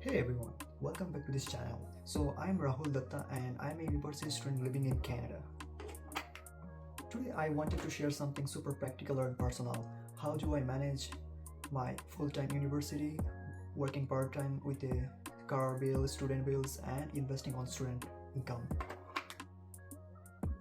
Hey everyone, welcome back to this channel. So I'm Rahul Datta and I'm a university student living in Canada. Today I wanted to share something super practical and personal. How do I manage my full-time university, working part-time with a car bill, student bills and investing on student income?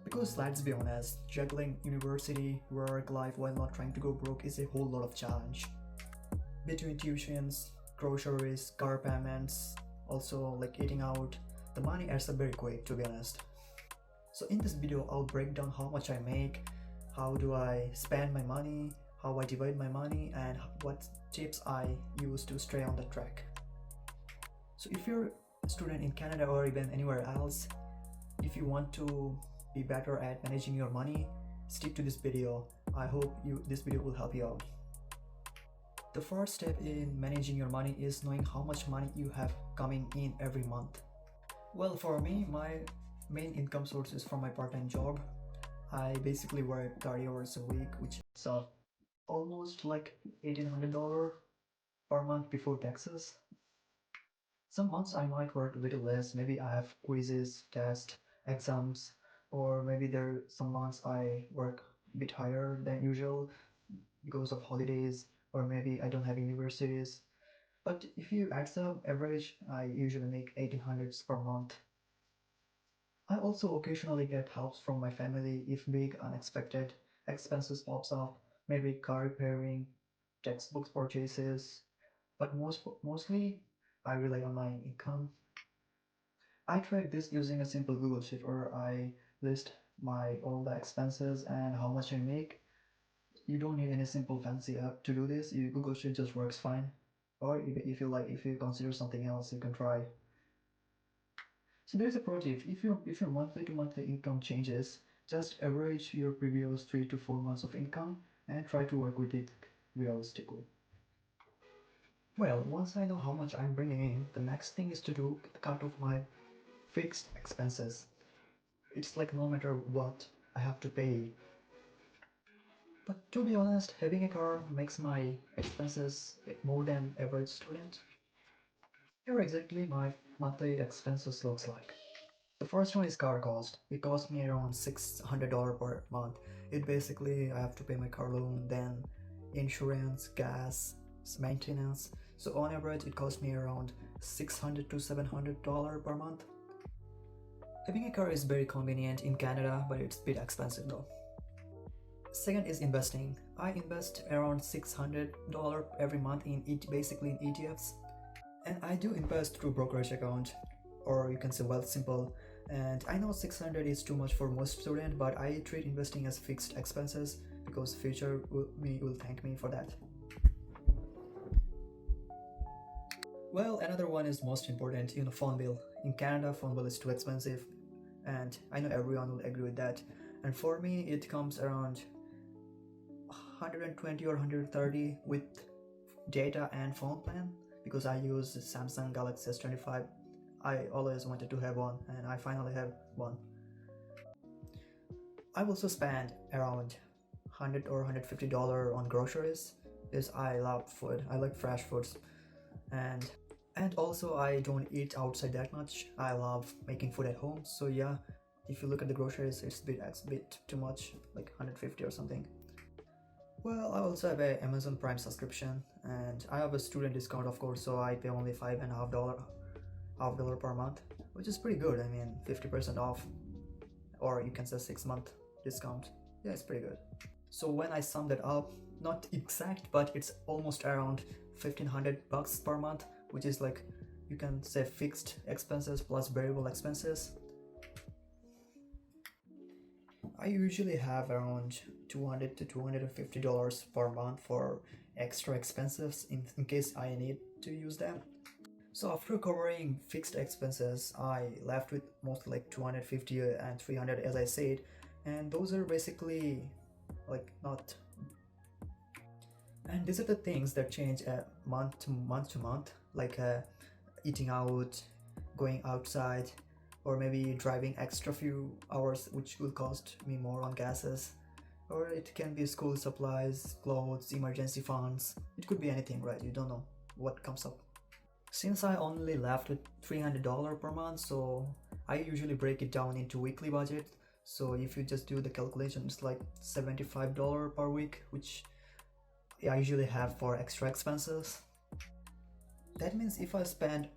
Because let's be honest, juggling university, work, life while not trying to go broke is a whole lot of challenge. Between tuitions, groceries, car payments, also like eating out, the money adds up very quick, to be honest. So in this video I'll break down how much I make, how do I spend my money, how I divide my money, and what tips I use to stay on the track. So if you're a student in Canada or even anywhere else, if you want to be better at managing your money, stick to this video. I hope this video will help you out. The first step in managing your money is knowing how much money you have coming in every month. Well, for me, my main income source is from my part-time job. I basically work 30 hours a week, which is almost like $1,800 per month before taxes. Some months I might work a little less, maybe I have quizzes, tests, exams, or maybe some months I work a bit higher than usual because of holidays, or maybe I don't have universities. But if you add up average, I usually make 1800 per month. I also occasionally get help from my family if big unexpected expenses pops up, maybe car repairing, textbooks purchases, but mostly I rely on my income. I track this using a simple Google sheet where I list all the expenses and how much I make. You don't need any simple fancy app to do this. Google Sheet just works fine. Or if you consider something else, you can try. So there's a pro tip. If your monthly to monthly income changes, just average your previous 3 to 4 months of income and try to work with it realistically. Well, once I know how much I'm bringing in, the next thing is to do the count of my fixed expenses. It's like no matter what, I have to pay. But to be honest, having a car makes my expenses more than average student. Here exactly my monthly expenses looks like. The first one is car cost. It costs me around $600 per month. It basically I have to pay my car loan, then insurance, gas, maintenance. So on average it costs me around $600 to $700 per month. Having a car is very convenient in Canada, but it's a bit expensive though. Second is investing. I invest around $600 every month basically in ETFs. And I do invest through brokerage account, or you can say Wealthsimple. And I know 600 is too much for most students, but I treat investing as fixed expenses because future me will thank me for that. Well, another one is most important, phone bill. In Canada, phone bill is too expensive, and I know everyone will agree with that. And for me, it comes around 120 or 130 with data and phone plan because I use Samsung Galaxy S25. I always wanted to have one and I finally have one. I also spend around $100 or $150 on groceries because I love food. I like fresh foods, and also I don't eat outside that much. I love making food at home. So yeah, if you look at the groceries, it's a bit too much, like 150 or something. Well, I also have a Amazon Prime subscription and I have a student discount of course, so I pay only $5.50 per month, which is pretty good. I mean 50% off, or you can say 6-month discount. Yeah, it's pretty good. So when I sum that up, not exact, but it's almost around $1,500 per month, which is like you can say fixed expenses plus variable expenses. I usually have around $200 to $250 per month for extra expenses in case I need to use them. So after covering fixed expenses, I left with mostly like 250 and 300 as I said, and those are basically like not. And these are the things that change month to month, like eating out, going outside, or maybe driving extra few hours which will cost me more on gases, or it can be school supplies, clothes, emergency funds. It could be anything, right? You don't know what comes up. Since I only left with $300 per month, so I usually break it down into weekly budget. So if you just do the calculation, it's like $75 per week, which I usually have for extra expenses. That means if I spend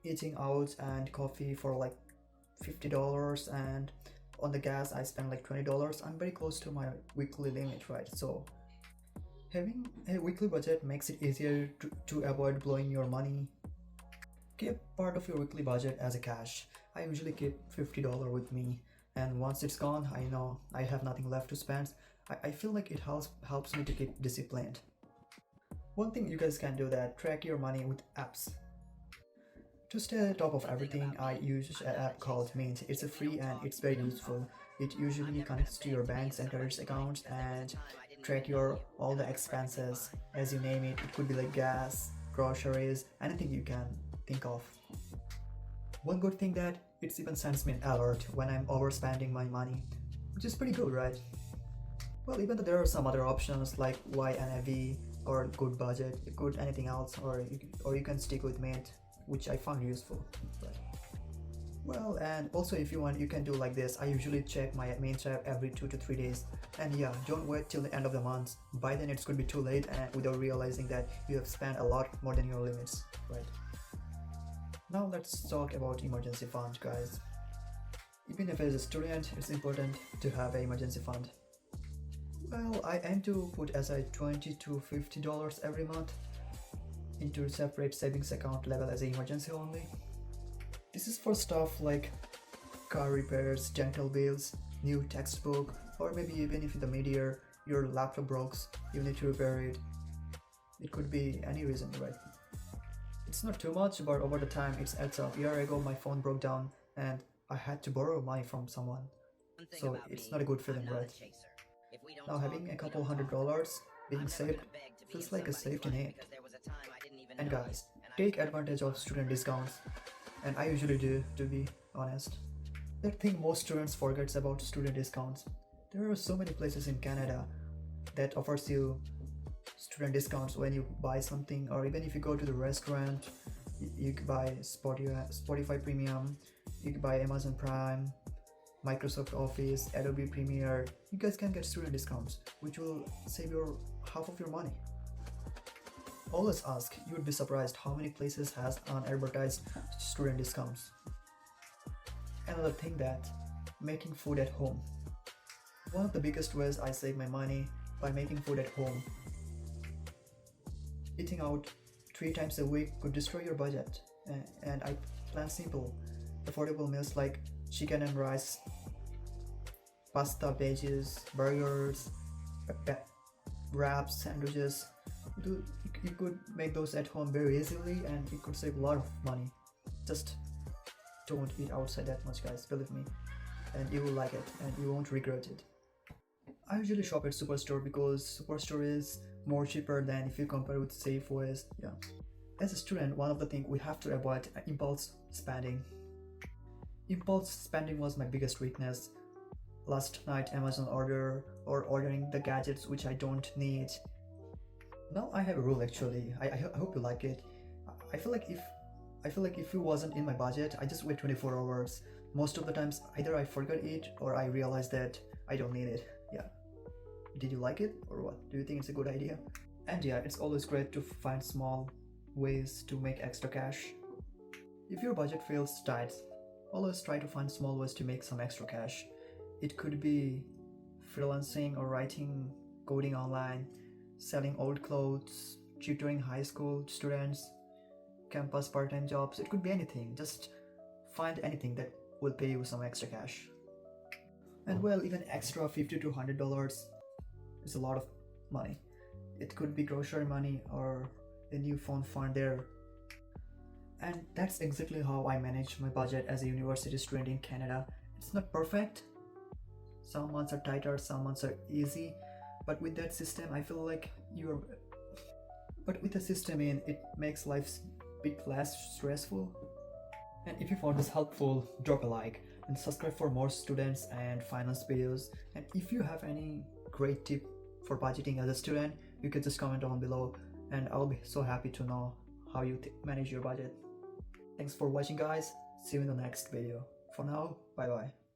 eating out and coffee for like $50 and on the gas I spend like $20, I'm very close to my weekly limit, right? So having a weekly budget makes it easier to avoid blowing your money. Keep part of your weekly budget as a cash. I usually keep $50 with me, and once it's gone, I know I have nothing left to spend. I feel like it helps me to keep disciplined. One thing you guys can do that track your money with apps. To stay at the top of everything, I use an app called Mint. It's a free and it's very useful. It usually connects to your banks and credit accounts and track your all the expenses as you name it. It could be like gas, groceries, anything you can think of. One good thing that it even sends me an alert when I'm overspending my money, which is pretty good, right? Well, even though there are some other options like YNAB or Good Budget, Good anything else, or you can stick with Mint, which I found useful. But, well, and also if you want, you can do like this. I usually check my Mint app every 2 to 3 days, and yeah, don't wait till the end of the month. By then it's going to be too late, and without realizing that you have spent a lot more than your limits, right? Now let's talk about emergency fund, guys. Even if as a student, it's important to have an emergency fund. Well, I aim to put aside $20 to $50 every month into a separate savings account level as an emergency only. This is for stuff like car repairs, dental bills, new textbook, or maybe even if in the mid-year your laptop breaks, you need to repair it. It could be any reason, right? It's not too much, but over the time it adds up. A year ago my phone broke down and I had to borrow money from someone. So it's not a good feeling, right? Now having a couple $100 being saved feels like a safety net. And guys, take advantage of student discounts. And I usually do, to be honest. The thing most students forgets about student discounts. There are so many places in Canada that offers you student discounts when you buy something, or even if you go to the restaurant, you can buy Spotify Premium, you can buy Amazon Prime, Microsoft Office, Adobe Premiere. You guys can get student discounts, which will save your half of your money. Always ask, you would be surprised how many places has unadvertised student discounts. Another thing that, making food at home. One of the biggest ways I save my money by making food at home. Eating out 3 times a week could destroy your budget, and I plan simple, affordable meals like chicken and rice, pasta, veggies, burgers, wraps, sandwiches. You could make those at home very easily and it could save a lot of money. Just don't eat outside that much, guys, believe me, and you will like it and you won't regret it. I usually shop at Superstore because Superstore is more cheaper than if you compare with Safeways. Yeah. As a student, one of the things we have to avoid impulse spending. Impulse spending was my biggest weakness. Last night Amazon order or ordering the gadgets which I don't need. Now I have a rule actually. I hope you like it. I feel like if it wasn't in my budget, I just wait 24 hours. Most of the times either I forget it or I realize that I don't need it. Yeah. Did you like it or what? Do you think it's a good idea? And yeah, it's always great to find small ways to make extra cash. If your budget feels tight, always try to find small ways to make some extra cash. It could be freelancing or writing, coding online, selling old clothes, tutoring high school students, campus part-time jobs. It could be anything. Just find anything that will pay you some extra cash. And well, even extra $50 to $100 is a lot of money. It could be grocery money or a new phone fund there. And that's exactly how I manage my budget as a university student in Canada. It's not perfect. Some months are tighter, some months are easy. But with that system, I feel like But with the system in, it makes life a bit less stressful. And if you found this helpful, drop a like and subscribe for more students and finance videos. And if you have any great tip for budgeting as a student, you can just comment down below and I'll be so happy to know how you manage your budget. Thanks for watching, guys. See you in the next video. For now, bye bye.